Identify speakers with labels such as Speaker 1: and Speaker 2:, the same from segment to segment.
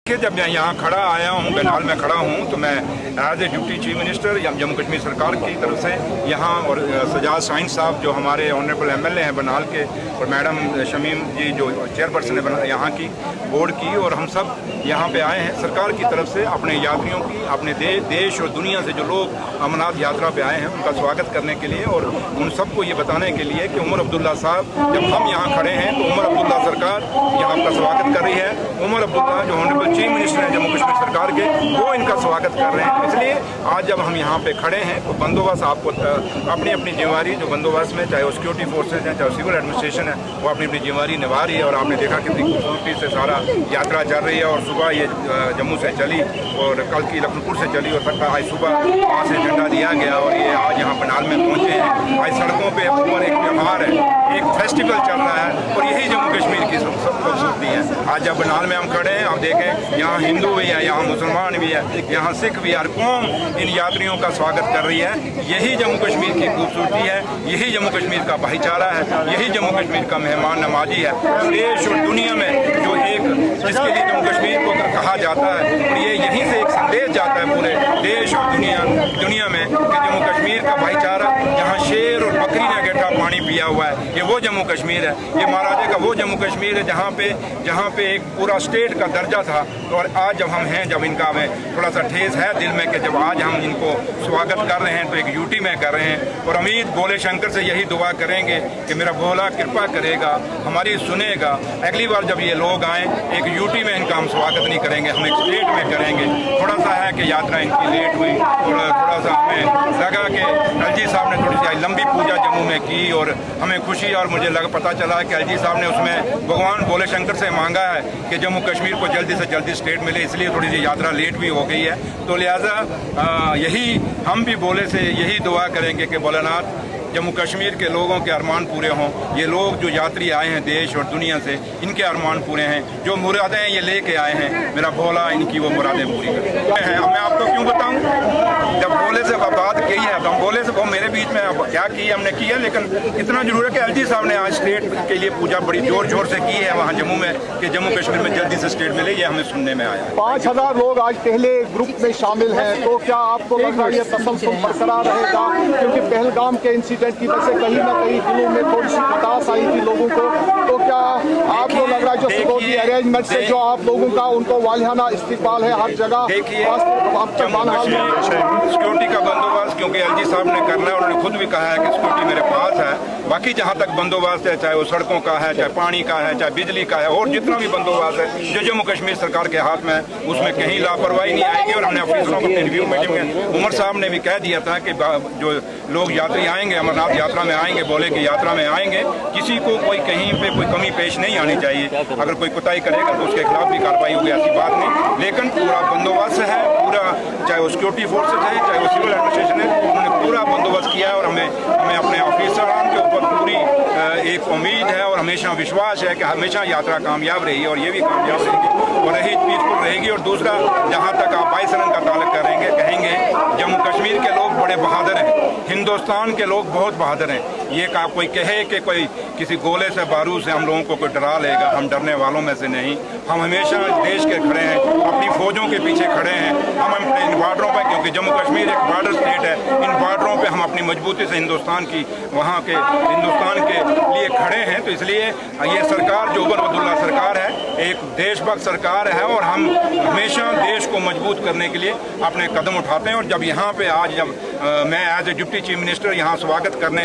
Speaker 1: जब मैं यहाँ खड़ा आया हूँ, बेनाल में खड़ा हूँ, तो मैं as a deputy chief minister Jammu Kashmir सरकार की तरफ से यहाँ और सजाद शाहीन साहब जो हमारे ऑनरेबल एमएलए हैं बेनाल के, और मैडम शमीम जी जो चेयरपर्सन है यहाँ की बोर्ड की, और हम सब यहाँ पे आए हैं सरकार की तरफ से अपने यात्रियों की, अपने देश और दुनिया से जो लोग अमरनाथ यात्रा पे आए हैं उनका स्वागत करने के लिए, और उन सबको ये बताने के लिए कि उमर अब्दुल्ला साहब जब हम यहाँ खड़े हैं तो उमर अब्दुल्ला सरकार यहाँ आपका स्वागत कर रही है। उमर अब्दुल्ला जो ऑनरेबल चीफ मिनिस्टर हैं जम्मू कश्मीर सरकार के, वो इनका स्वागत कर रहे हैं। इसलिए आज जब हम यहाँ पे खड़े हैं तो बंदोबस्त आपको अपनी अपनी जिम्मेवारी जो बंदोबस्त में, चाहे वो सिक्योरिटी फोर्सेज हैं, चाहे सिविल एडमिनिस्ट्रेशन है, वो अपनी अपनी जिम्मेवारी निभा रही है। और आपने देखा कितनी खूबसूरती से सारा यात्रा चल रही है, और सुबह ये जम्मू से चली और कल की लखनपुर से चली, और तक आज सुबह वहाँ से झंडा दिया गया और ये आज यहाँ बनाल में पहुँचे हैं। आज सड़कों पर ऊपर एक त्यौहार है, एक फेस्टिवल चल रहा है, और यही जम्मू कश्मीर की खूबसूरती है। आज जब बनाल में हम खड़े हैं, आप देखें यहाँ हिंदू भी है, यहाँ मुसलमान भी है, यहाँ सिख भी है, हर कौम इन यात्रियों का स्वागत कर रही है। यही जम्मू कश्मीर की खूबसूरती है, यही जम्मू कश्मीर का भाईचारा है, यही जम्मू कश्मीर का मेहमान नवाजी है। देश और दुनिया में जो एक जिसके लिए जम्मू कश्मीर को कहा जाता है, और ये यहीं से एक संदेश जाता है पूरे देश और दुनिया में कि जम्मू कश्मीर का भाईचारा, जहाँ शेर और बकरी ने गड्ढा पानी पिया हुआ है, ये वो जम्मू कश्मीर है, ये महाराजे का वो जम्मू कश्मीर है जहाँ पे एक पूरा स्टेट का दर्जा था। और आज जब हम हैं, जब इनका हमें थोड़ा सा ठेस है दिल में कि जब आज हम इनको स्वागत कर रहे हैं तो एक यूटी में कर रहे हैं, और उम्मीद भोले शंकर से यही दुआ करेंगे कि मेरा भोला कृपा करेगा, हमारी सुनेगा। अगली बार जब ये लोग आएँ, एक यूटी में इनका हम स्वागत नहीं करेंगे, हम एक स्टेट में करेंगे। थोड़ा सा है कि यात्रा इनकी लेट हुई, थोड़ा सा हमें लगा कि एलजी साहब ने थोड़ी सी लंबी पूजा जम्मू में की, और हमें खुशी, और मुझे पता चला कि एलजी साहब ने उसमें भगवान भोले शंकर से मांगा है कि जम्मू कश्मीर को जल्दी से जल्दी स्टेट मिले, इसलिए थोड़ी सी यात्रा लेट भी हो गई है। तो लिहाजा यही हम भी भोले से यही दुआ करेंगे कि भोलेनाथ जम्मू कश्मीर के लोगों के अरमान पूरे हों। ये लोग जो यात्री आए हैं देश और दुनिया से, इनके अरमान पूरे हैं, जो मुरादें ये लेके आए हैं, मेरा भोला इनकी वो मुरादें पूरी करें। मैं आपको क्यों बताऊं, जब भोले से बात की है तो हम भोले से वो मेरे बीच में क्या की हमने की है, लेकिन इतना जरूर है कि एलजी साहब ने आज स्टेट के लिए पूजा बड़ी जोर शोर से की है वहाँ जम्मू में कि जम्मू कश्मीर में जल्दी से स्टेट मिले, ये हमें सुनने में आया।
Speaker 2: 5000 लोग आज पहले ग्रुप में शामिल हैं, तो क्या आपको लग रहा है ये तसलसल बरकरार रहेगा? क्योंकि पहलगाम के इंसिडेंट की वजह से कहीं ना कहीं दिलों में थोड़ी सी हताश आई थी लोगों को, तो क्या आपको लग रहा है जो सिक्योरिटी अरेंजमेंट से जो आप लोगों का उनको वालियाना इस्तेमाल है हर जगह,
Speaker 1: सिक्योरिटी का बंदोबस्त क्योंकि एलजी साहब ने करना है, उन्होंने खुद भी कहा है कि सिक्योरिटी मेरे पास है, बाकी जहाँ तक बंदोबस्त है, चाहे वो सड़कों का है, चाहे पानी का है, चाहे बिजली का है, और जितना भी बंदोबस्त है जो जम्मू कश्मीर सरकार के हाथ में है, उसमें कहीं लापरवाही नहीं आएगी। और हमने अफसरों को रिव्यू मीटिंग में उमर साहब ने भी कह दिया था कि जो लोग यात्री आएंगे, अमरनाथ यात्रा में आएंगे, भोले की यात्रा में आएंगे, किसी को कोई कहीं पे कोई कमी पेश नहीं आनी चाहिए। अगर कोई कोताही करेगा तो उसके खिलाफ भी कार्रवाई होगी, ऐसी बात नहीं। लेकिन पूरा बंदोबस्त है, पूरा, चाहे वो सिक्योरिटी फोर्सेज है, चाहे वो सिविल एडमिनिस्ट्रेशन है, उन्होंने पूरा बंदोबस्त किया है। और हमें अपने ऑफिसरान के ऊपर पूरी एक उम्मीद है और हमेशा विश्वास है कि हमेशा यात्रा कामयाब रही और ये भी कामयाब रहेगी और रही पीसफुल रहेगी। और दूसरा, जहाँ तक आप बाईसरन का ताल्लुक कहेंगे, जम्मू कश्मीर के लोग बड़े बहादुर हैं, हिंदुस्तान के लोग बहुत बहादुर हैं। ये कोई कहे कि कोई किसी गोले से बारूद से हम लोगों को कोई डरा लेगा, हम डरने वालों में से नहीं। हम हमेशा देश के खड़े हैं, अपनी फौजों के पीछे खड़े हैं। हम अपने इन बॉर्डरों पर, क्योंकि जम्मू कश्मीर एक बॉर्डर स्टेट है, इन बॉर्डरों पे हम अपनी मजबूती से हिंदुस्तान के लिए खड़े हैं। तो इसलिए ये सरकार जो उमर अब्दुल्ला सरकार है, एक देशभक्त सरकार है, और हम हमेशा देश को मजबूत करने के लिए अपने कदम उठाते हैं। और जब यहाँ पे आज जब मैं as a deputy chief minister यहाँ स्वागत करने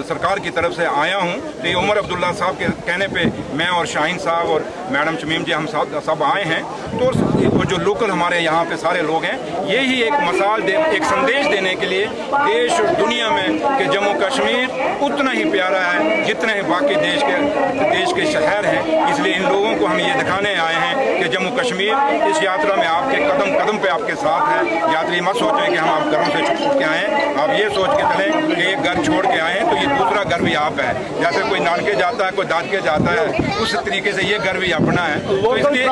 Speaker 1: सरकार की तरफ से आया हूँ, तो ये उमर अब्दुल्ला साहब के कहने पे मैं और शाहीन साहब और मैडम शमीम जी हम सब आए हैं। तो जो लोकल हमारे यहाँ पे सारे लोग हैं, यही एक मिसाल एक संदेश देने के लिए देश और दुनिया में कि जम्मू कश्मीर उतना ही प्यारा है जितने ही बाकी देश के शहर हैं। इसलिए इन लोगों को हम ये दिखाने आए हैं कि जम्मू कश्मीर इस यात्रा में आपके कदम कदम पे आपके साथ है। यात्री मत सोचें कि हम आप घरों से छूट के आए हैं, आप ये सोच के चलें कि एक घर छोड़ के आए हैं तो ये दूसरा घर भी आप है। जैसे कोई नानके जाता है, कोई दादके जाता है, उस तरीके से ये घर भी अपना है। तो इसलिए